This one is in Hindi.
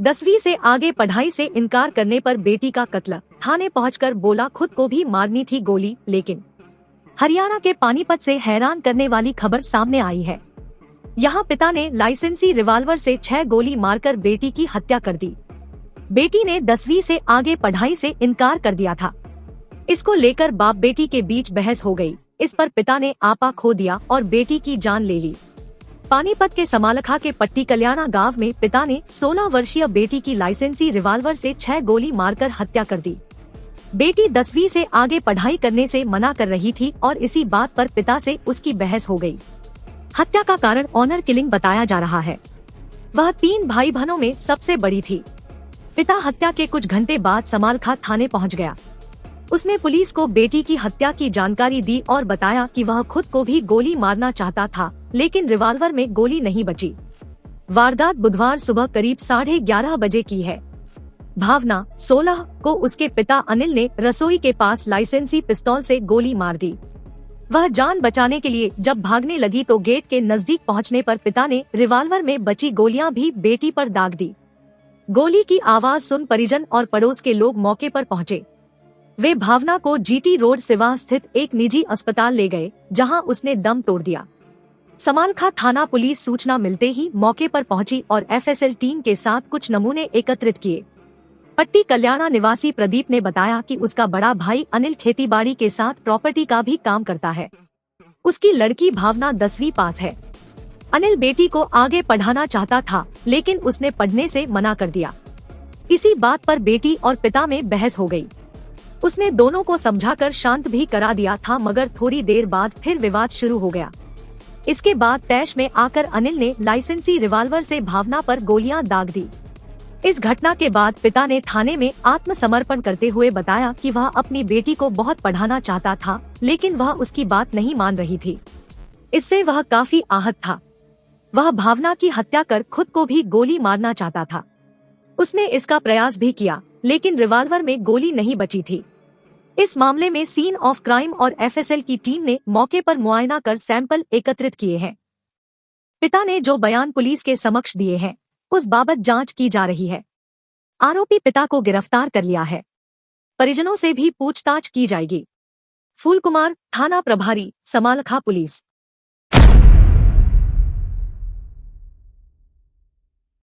10वीं से आगे पढ़ाई से इनकार करने पर बेटी का कत्ल, थाने पहुंचकर बोला खुद को भी मारनी थी गोली। लेकिन हरियाणा के पानीपत से हैरान करने वाली खबर सामने आई है। यहाँ पिता ने लाइसेंसी रिवाल्वर से 6 गोली मारकर बेटी की हत्या कर दी। बेटी ने 10वीं से आगे पढ़ाई से इनकार कर दिया था। इसको लेकर बाप बेटी के बीच बहस हो गई। इस पर पिता ने आपा खो दिया और बेटी की जान ले ली। पानीपत के समालखा के पट्टी कल्याणा गांव में पिता ने 16 वर्षीय बेटी की लाइसेंसी रिवाल्वर से 6 गोली मारकर हत्या कर दी। बेटी 10वीं से आगे पढ़ाई करने से मना कर रही थी और इसी बात पर पिता से उसकी बहस हो गई। हत्या का कारण ऑनर किलिंग बताया जा रहा है। वह 3 भाई बहनों में सबसे बड़ी थी। पिता हत्या के कुछ घंटे बाद समालखा थाने पहुंच गया। उसने पुलिस को बेटी की हत्या की जानकारी दी और बताया कि वह खुद को भी गोली मारना चाहता था, लेकिन रिवाल्वर में गोली नहीं बची। वारदात बुधवार सुबह करीब 11:30 बजे की है। भावना 16 को उसके पिता अनिल ने रसोई के पास लाइसेंसी पिस्तौल से गोली मार दी। वह जान बचाने के लिए जब भागने लगी तो गेट के नजदीक पहुंचने पर पिता ने रिवाल्वर में बची गोलियां भी बेटी पर दाग दी। गोली की आवाज सुन परिजन और पड़ोस के लोग मौके पर पहुंचे। वे भावना को जीटी रोड सिवा स्थित एक निजी अस्पताल ले गए, जहां उसने दम तोड़ दिया। समालखा थाना पुलिस सूचना मिलते ही मौके पर पहुंची और एफएसएल टीम के साथ कुछ नमूने एकत्रित किए। पट्टी कल्याणा निवासी प्रदीप ने बताया कि उसका बड़ा भाई अनिल खेतीबाड़ी के साथ प्रॉपर्टी का भी काम करता है। उसकी लड़की भावना 10वीं पास है। अनिल बेटी को आगे पढ़ाना चाहता था, लेकिन उसने पढ़ने से मना कर दिया। इसी बात पर बेटी और पिता में बहस हो गई। उसने दोनों को समझाकर शांत भी करा दिया था, मगर थोड़ी देर बाद फिर विवाद शुरू हो गया। इसके बाद तैश में आकर अनिल ने लाइसेंसी रिवाल्वर से भावना पर गोलियां दाग दी। इस घटना के बाद पिता ने थाने में आत्मसमर्पण करते हुए बताया कि वह अपनी बेटी को बहुत पढ़ाना चाहता था, लेकिन वह उसकी बात नहीं मान रही थी। इससे वह काफी आहत था। वह भावना की हत्या कर खुद को भी गोली मारना चाहता था। उसने इसका प्रयास भी किया, लेकिन रिवाल्वर में गोली नहीं बची थी। इस मामले में सीन ऑफ क्राइम और एफएसएल की टीम ने मौके पर मुआयना कर सैंपल एकत्रित किए हैं। पिता ने जो बयान पुलिस के समक्ष दिए हैं, उस बाबत जांच की जा रही है। आरोपी पिता को गिरफ्तार कर लिया है। परिजनों से भी पूछताछ की जाएगी। फूल कुमार, थाना प्रभारी, समालखा पुलिस।